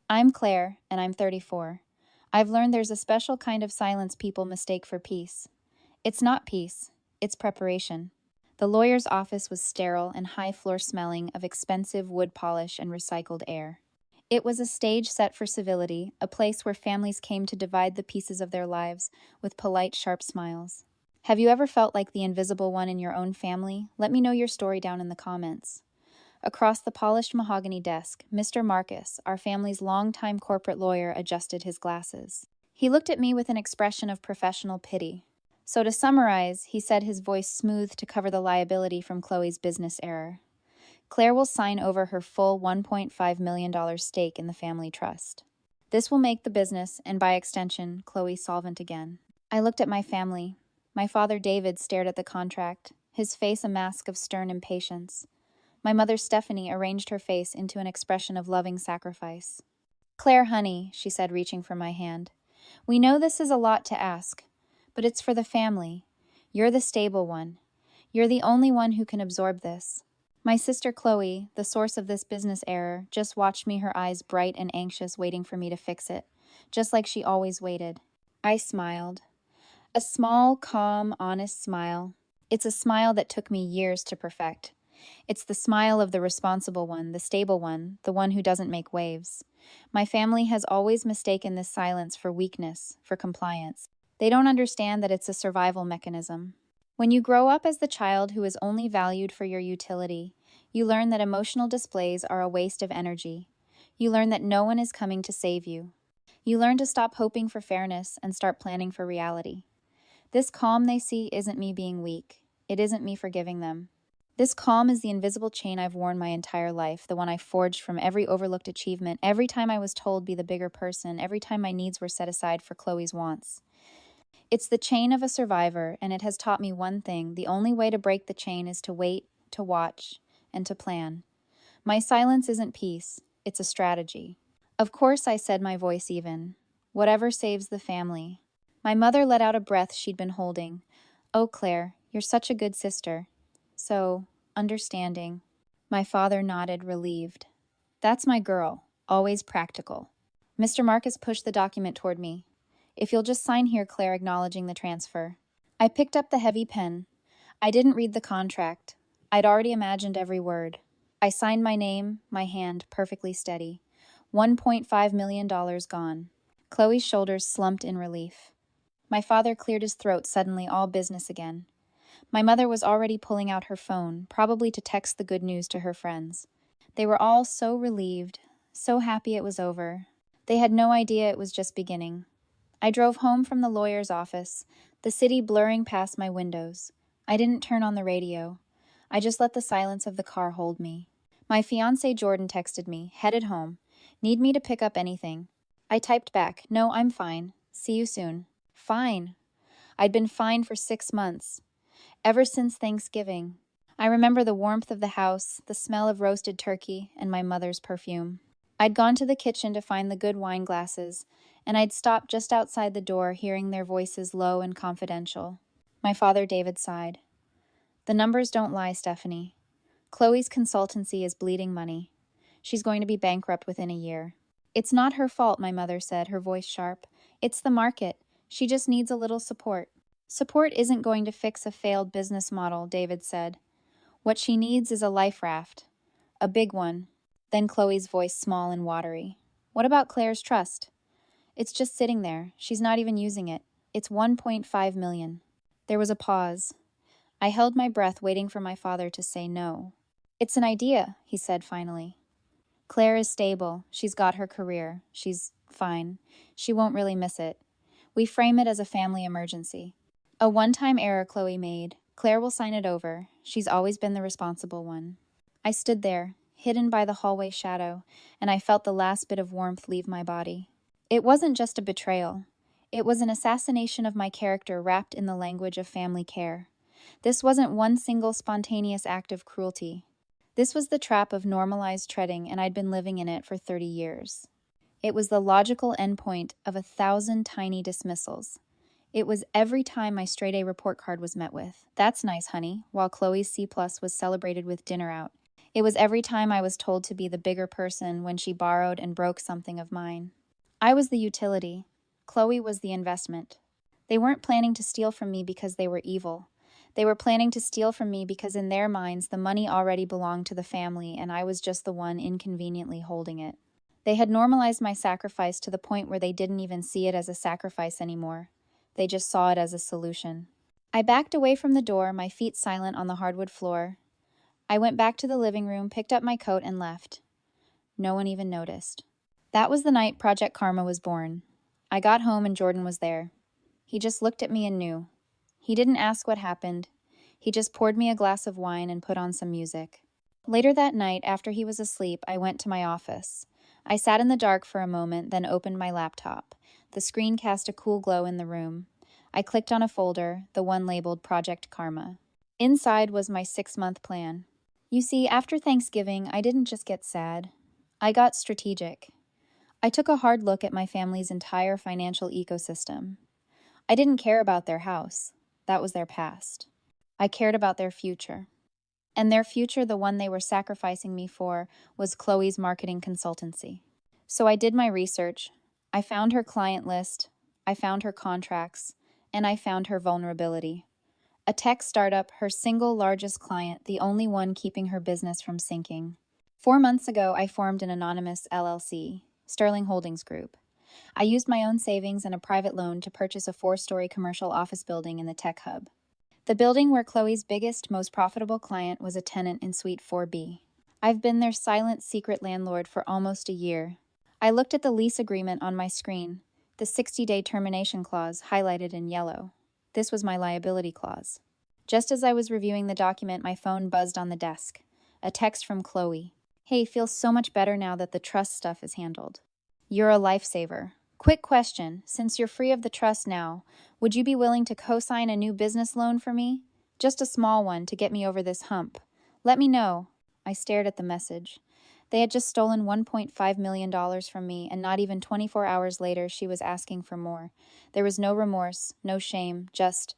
I'm Claire, and I'm 34. I've learned there's a special kind of silence people mistake for peace. It's not peace, it's preparation. The lawyer's office was sterile and high floor smelling of expensive wood polish and recycled air. It was a stage set for civility, a place where families came to divide the pieces of their lives with polite, sharp smiles. Have you ever felt like the invisible one in your own family? Let me know your story down in the comments. Across the polished mahogany desk, Mr. Marcus, our family's longtime corporate lawyer, adjusted his glasses. He looked at me with an expression of professional pity. So to summarize, he said, his voice smooth to cover the liability from Chloe's business error. Claire will sign over her full $1.5 million stake in the family trust. This will make the business, and by extension, Chloe, solvent again. I looked at my family. My father David stared at the contract, his face a mask of stern impatience. My mother Stephanie arranged her face into an expression of loving sacrifice. Claire, honey, she said, reaching for my hand. We know this is a lot to ask, but it's for the family. You're the stable one. You're the only one who can absorb this. My sister Chloe, the source of this business error, just watched me, her eyes bright and anxious, waiting for me to fix it, just like she always waited. I smiled. A small, calm, honest smile. It's a smile that took me years to perfect. It's the smile of the responsible one, the stable one, the one who doesn't make waves. My family has always mistaken this silence for weakness, for compliance. They don't understand that it's a survival mechanism. When you grow up as the child who is only valued for your utility, you learn that emotional displays are a waste of energy. You learn that no one is coming to save you. You learn to stop hoping for fairness and start planning for reality. This calm they see isn't me being weak. It isn't me forgiving them. This calm is the invisible chain I've worn my entire life, the one I forged from every overlooked achievement, every time I was told be the bigger person, every time my needs were set aside for Chloe's wants. It's the chain of a survivor, and it has taught me one thing: the only way to break the chain is to wait, to watch, and to plan. My silence isn't peace, it's a strategy. Of course, I said, my voice even. Whatever saves the family. My mother let out a breath she'd been holding. Oh, Claire, you're such a good sister. So understanding. My father nodded, relieved. That's my girl, always practical. Mr. Marcus pushed the document toward me. If you'll just sign here, Claire, acknowledging the transfer. I picked up the heavy pen. I didn't read the contract. I'd already imagined every word. I signed my name, my hand, perfectly steady. $1.5 million gone. Chloe's shoulders slumped in relief. My father cleared his throat, suddenly all business again. My mother was already pulling out her phone, probably to text the good news to her friends. They were all so relieved, so happy it was over. They had no idea it was just beginning. I drove home from the lawyer's office, the city blurring past my windows. I didn't turn on the radio. I just let the silence of the car hold me. My fiancé Jordan texted me, headed home. Need me to pick up anything? I typed back, no, I'm fine. See you soon. Fine. I'd been fine for 6 months. Ever since Thanksgiving. I remember the warmth of the house, the smell of roasted turkey, and my mother's perfume. I'd gone to the kitchen to find the good wine glasses, and I'd stopped just outside the door, hearing their voices low and confidential. My father David sighed. The numbers don't lie, Stephanie. Chloe's consultancy is bleeding money. She's going to be bankrupt within a year. It's not her fault, my mother said, her voice sharp. It's the market. She just needs a little support. Support isn't going to fix a failed business model, David said. What she needs is a life raft. A big one. Then Chloe's voice small and watery. What about Claire's trust? It's just sitting there. She's not even using it. It's $1.5 million. There was a pause. I held my breath, waiting for my father to say no. It's an idea, he said finally. Claire is stable. She's got her career. She's fine. She won't really miss it. We frame it as a family emergency. A one-time error Chloe made. Claire will sign it over. She's always been the responsible one. I stood there, hidden by the hallway shadow, and I felt the last bit of warmth leave my body. It wasn't just a betrayal. It was an assassination of my character wrapped in the language of family care. This wasn't one single spontaneous act of cruelty. This was the trap of normalized treading, and I'd been living in it for 30 years. It was the logical endpoint of 1,000 tiny dismissals. It was every time my straight-A report card was met with, "That's nice, honey," while Chloe's C+ was celebrated with dinner out. It was every time I was told to be the bigger person when she borrowed and broke something of mine. I was the utility. Chloe was the investment. They weren't planning to steal from me because they were evil. They were planning to steal from me because in their minds the money already belonged to the family and I was just the one inconveniently holding it. They had normalized my sacrifice to the point where they didn't even see it as a sacrifice anymore. They just saw it as a solution. I backed away from the door, my feet silent on the hardwood floor. I went back to the living room, picked up my coat, and left. No one even noticed. That was the night Project Karma was born. I got home and Jordan was there. He just looked at me and knew. He didn't ask what happened. He just poured me a glass of wine and put on some music. Later that night, after he was asleep, I went to my office. I sat in the dark for a moment, then opened my laptop. The screen cast a cool glow in the room. I clicked on a folder, the one labeled Project Karma. Inside was my 6-month plan. You see, after Thanksgiving, I didn't just get sad. I got strategic. I took a hard look at my family's entire financial ecosystem. I didn't care about their house. That was their past. I cared about their future. And their future, the one they were sacrificing me for, was Chloe's marketing consultancy. So I did my research. I found her client list, I found her contracts, and I found her vulnerability. A tech startup, her single largest client, the only one keeping her business from sinking. 4 months ago, I formed an anonymous LLC, Sterling Holdings Group. I used my own savings and a private loan to purchase a 4-story commercial office building in the tech hub. The building where Chloe's biggest, most profitable client was a tenant in Suite 4B. I've been their silent, secret landlord for almost a year. I looked at the lease agreement on my screen, the 60-day termination clause highlighted in yellow. This was my liability clause. Just as I was reviewing the document, my phone buzzed on the desk. A text from Chloe. Hey, feels so much better now that the trust stuff is handled. You're a lifesaver. Quick question, since you're free of the trust now, would you be willing to co-sign a new business loan for me? Just a small one to get me over this hump. Let me know. I stared at the message. They had just stolen $1.5 million from me, and not even 24 hours later, she was asking for more. There was no remorse, no shame, just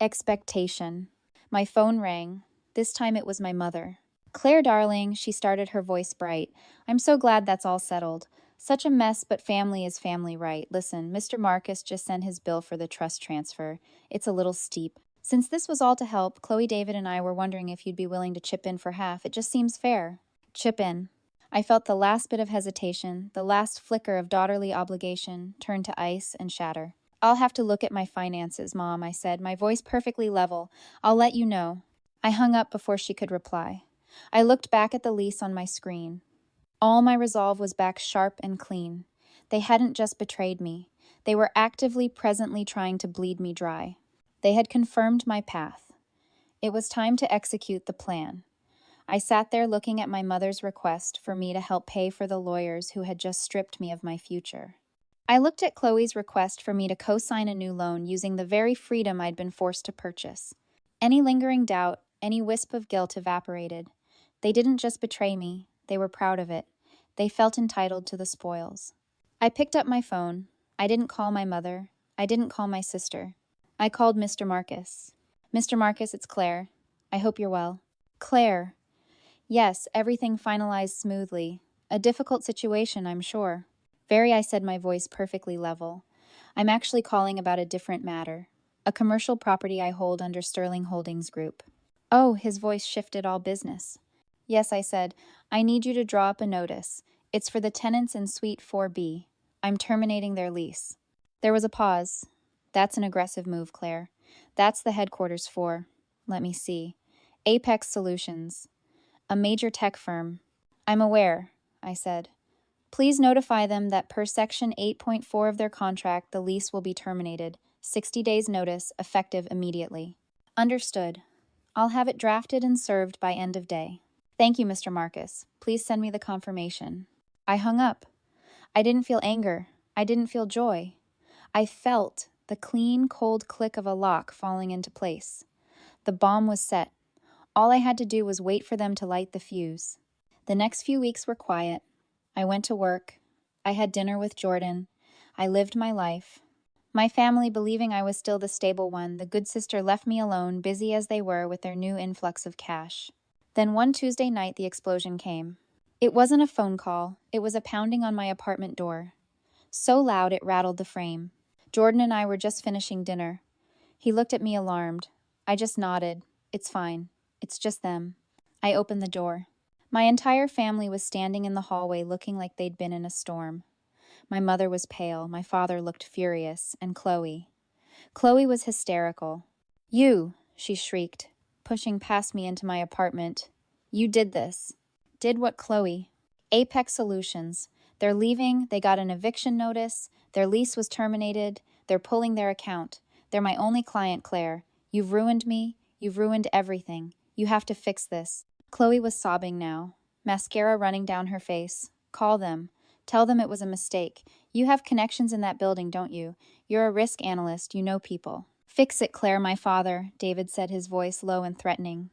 expectation. My phone rang. This time it was my mother. Claire, darling, she started, her voice bright. I'm so glad that's all settled. Such a mess, but family is family, right? Listen, Mr. Marcus just sent his bill for the trust transfer. It's a little steep. Since this was all to help, Chloe, David, and I were wondering if you'd be willing to chip in for half. It just seems fair. Chip in. I felt the last bit of hesitation, the last flicker of daughterly obligation, turn to ice and shatter. I'll have to look at my finances, Mom, I said, my voice perfectly level. I'll let you know. I hung up before she could reply. I looked back at the lease on my screen. All my resolve was back sharp and clean. They hadn't just betrayed me. They were actively, presently trying to bleed me dry. They had confirmed my path. It was time to execute the plan. I sat there looking at my mother's request for me to help pay for the lawyers who had just stripped me of my future. I looked at Chloe's request for me to co-sign a new loan using the very freedom I'd been forced to purchase. Any lingering doubt, any wisp of guilt evaporated. They didn't just betray me, they were proud of it. They felt entitled to the spoils. I picked up my phone. I didn't call my mother. I didn't call my sister. I called Mr. Marcus. Mr. Marcus, it's Claire. I hope you're well. Claire. Yes, everything finalized smoothly. A difficult situation, I'm sure. Very, I said, my voice perfectly level. I'm actually calling about a different matter. A commercial property I hold under Sterling Holdings Group. Oh, his voice shifted all business. Yes, I said, I need you to draw up a notice. It's for the tenants in Suite 4B. I'm terminating their lease. There was a pause. That's an aggressive move, Claire. That's the headquarters for, let me see, Apex Solutions, a major tech firm. I'm aware, I said. Please notify them that per Section 8.4 of their contract, the lease will be terminated. 60 days notice, effective immediately. Understood. I'll have it drafted and served by end of day. Thank you, Mr. Marcus. Please send me the confirmation. I hung up. I didn't feel anger. I didn't feel joy. I felt the clean, cold click of a lock falling into place. The bomb was set. All I had to do was wait for them to light the fuse. The next few weeks were quiet. I went to work. I had dinner with Jordan. I lived my life. My family, believing I was still the stable one, the good sister left me alone, busy as they were with their new influx of cash. Then one Tuesday night, the explosion came. It wasn't a phone call, it was a pounding on my apartment door. So loud it rattled the frame. Jordan and I were just finishing dinner. He looked at me alarmed. I just nodded. It's fine. It's just them. I opened the door. My entire family was standing in the hallway looking like they'd been in a storm. My mother was pale, my father looked furious, and Chloe. Chloe was hysterical. You, she shrieked, pushing past me into my apartment. You did this. Did what, Chloe? Apex Solutions. They're leaving, they got an eviction notice, their lease was terminated, they're pulling their account. They're my only client, Claire. You've ruined me, you've ruined everything. You have to fix this. Chloe was sobbing now, mascara running down her face. Call them. Tell them it was a mistake. You have connections in that building, don't you? You're a risk analyst, you know people. Fix it, Claire, my father, David said, his voice low and threatening.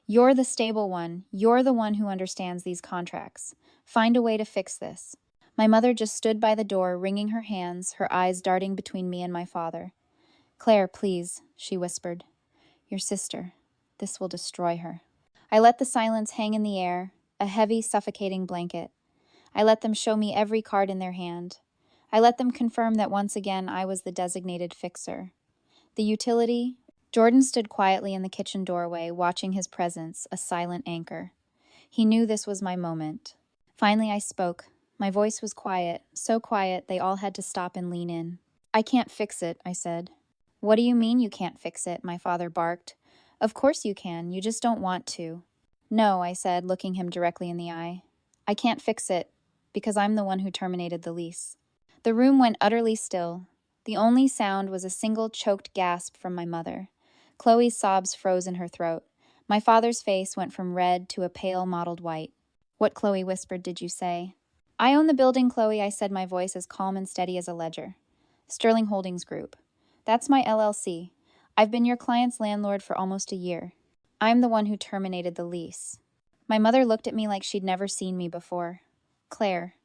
You're the stable one. You're the one who understands these contracts. Find a way to fix this. My mother just stood by the door, wringing her hands, her eyes darting between me and my father. Claire, please, she whispered. Your sister. This will destroy her. I let the silence hang in the air, a heavy, suffocating blanket. I let them show me every card in their hand. I let them confirm that once again I was the designated fixer. The utility? Jordan stood quietly in the kitchen doorway, watching his presence, a silent anchor. He knew this was my moment. Finally I spoke. My voice was quiet, so quiet they all had to stop and lean in. I can't fix it, I said. What do you mean you can't fix it? My father barked. Of course you can, you just don't want to. No, I said, looking him directly in the eye. I can't fix it, because I'm the one who terminated the lease. The room went utterly still. The only sound was a single choked gasp from my mother. Chloe's sobs froze in her throat. My father's face went from red to a pale mottled white. What, Chloe whispered, did you say? I own the building, Chloe, I said, my voice as calm and steady as a ledger. Sterling Holdings Group. That's my LLC. I've been your client's landlord for almost a year. I'm the one who terminated the lease. My mother looked at me like she'd never seen me before. Claire.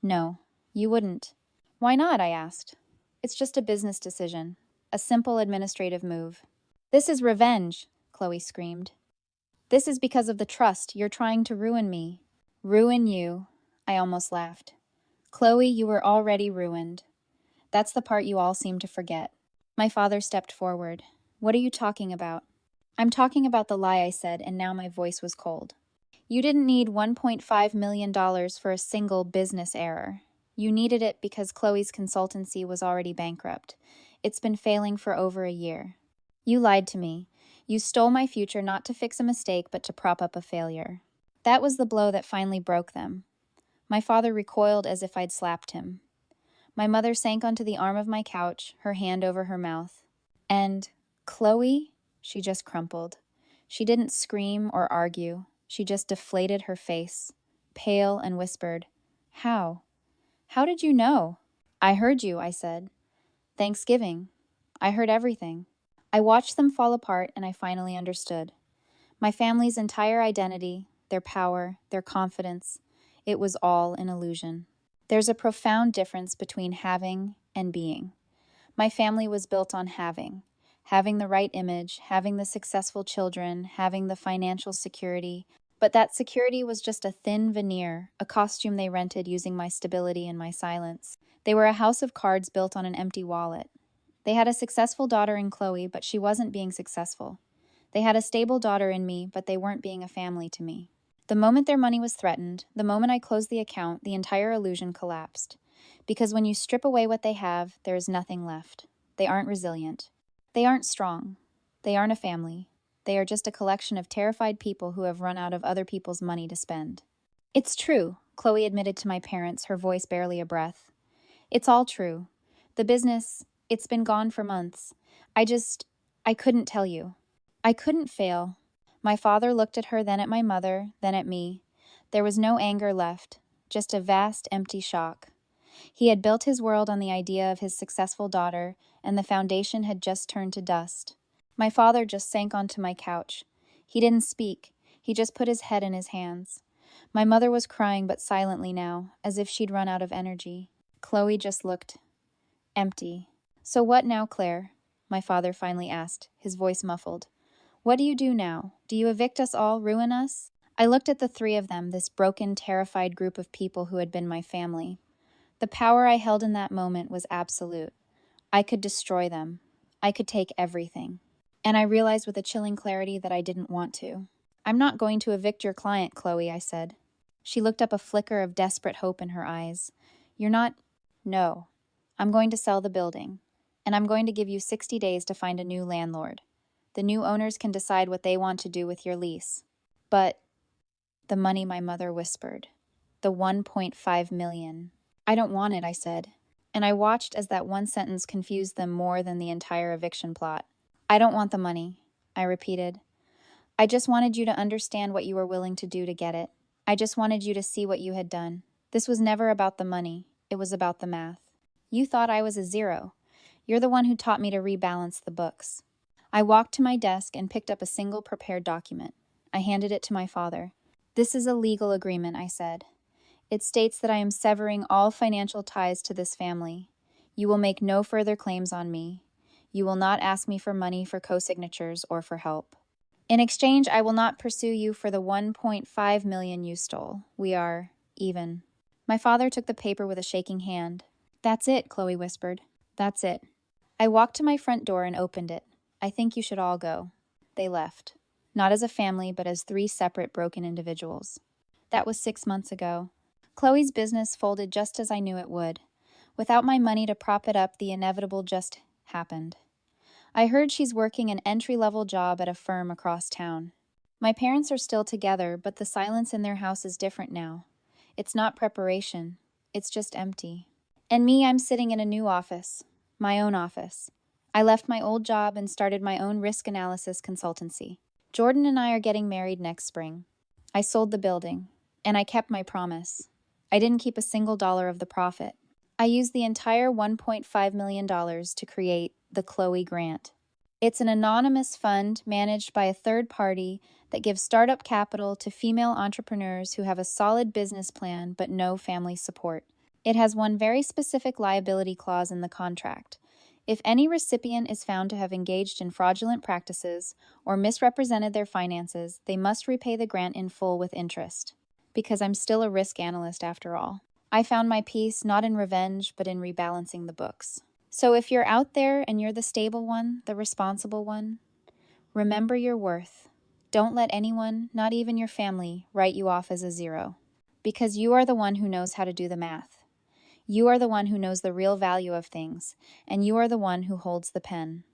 No, you wouldn't. Why not? I asked. It's just a business decision. A simple administrative move. This is revenge, Chloe screamed. This is because of the trust. You're trying to ruin me. Ruin you. I almost laughed. Chloe, you were already ruined. That's the part you all seem to forget. My father stepped forward. What are you talking about? I'm talking about the lie, I said, and now my voice was cold. You didn't need $1.5 million for a single business error. You needed it because Chloe's consultancy was already bankrupt. It's been failing for over a year. You lied to me. You stole my future not to fix a mistake, but to prop up a failure. That was the blow that finally broke them. My father recoiled as if I'd slapped him. My mother sank onto the arm of my couch, her hand over her mouth. And, Chloe? She just crumpled. She didn't scream or argue. She just deflated her face, pale, and whispered, How? How did you know? I heard you, I said. Thanksgiving. I heard everything. I watched them fall apart, and I finally understood. My family's entire identity, their power, their confidence, it was all an illusion. There's a profound difference between having and being. My family was built on having the right image, having the successful children, having the financial security, but that security was just a thin veneer, a costume they rented using my stability and my silence. They were a house of cards built on an empty wallet. They had a successful daughter in Chloe, but she wasn't being successful. They had a stable daughter in me, but they weren't being a family to me. The moment their money was threatened, the moment I closed the account, the entire illusion collapsed. Because when you strip away what they have, there is nothing left. They aren't resilient. They aren't strong. They aren't a family. They are just a collection of terrified people who have run out of other people's money to spend. It's true, Chloe admitted to my parents, her voice barely a breath. It's all true. The business, it's been gone for months. I couldn't tell you. I couldn't fail. My father looked at her, then at my mother, then at me. There was no anger left, just a vast, empty shock. He had built his world on the idea of his successful daughter, and the foundation had just turned to dust. My father just sank onto my couch. He didn't speak. He just put his head in his hands. My mother was crying, but silently now, as if she'd run out of energy. Chloe just looked empty. So what now, Claire? My father finally asked, his voice muffled. What do you do now? Do you evict us all, ruin us? I looked at the three of them, this broken, terrified group of people who had been my family. The power I held in that moment was absolute. I could destroy them. I could take everything. And I realized with a chilling clarity that I didn't want to. "I'm not going to evict your client, Chloe," I said. She looked up, a flicker of desperate hope in her eyes. "You're not—" "No. I'm going to sell the building. And I'm going to give you 60 days to find a new landlord. The new owners can decide what they want to do with your lease. But—" "The money," my mother whispered. "The 1.5 million. "I don't want it," I said. And I watched as that one sentence confused them more than the entire eviction plot. "I don't want the money," I repeated. "I just wanted you to understand what you were willing to do to get it. I just wanted you to see what you had done. This was never about the money. It was about the math. You thought I was a zero. You're the one who taught me to rebalance the books." I walked to my desk and picked up a single prepared document. I handed it to my father. "This is a legal agreement," I said. "It states that I am severing all financial ties to this family. You will make no further claims on me. You will not ask me for money for co-signatures or for help. In exchange, I will not pursue you for the 1.5 million you stole. We are even." My father took the paper with a shaking hand. "That's it," Chloe whispered. "That's it." I walked to my front door and opened it. "I think you should all go." They left. Not as a family, but as three separate broken individuals. That was 6 months ago. Chloe's business folded just as I knew it would. Without my money to prop it up, the inevitable just happened. I heard she's working an entry-level job at a firm across town. My parents are still together, but the silence in their house is different now. It's not preparation. It's just empty. And me, I'm sitting in a new office. My own office. I left my old job and started my own risk analysis consultancy. Jordan and I are getting married next spring. I sold the building, and I kept my promise. I didn't keep a single dollar of the profit. I used the entire $1.5 million to create the Chloe Grant. It's an anonymous fund managed by a third party that gives startup capital to female entrepreneurs who have a solid business plan but no family support. It has one very specific liability clause in the contract. If any recipient is found to have engaged in fraudulent practices or misrepresented their finances, they must repay the grant in full with interest. Because I'm still a risk analyst after all. I found my peace not in revenge, but in rebalancing the books. So if you're out there and you're the stable one, the responsible one, remember your worth. Don't let anyone, not even your family, write you off as a zero. Because you are the one who knows how to do the math. You are the one who knows the real value of things, and you are the one who holds the pen.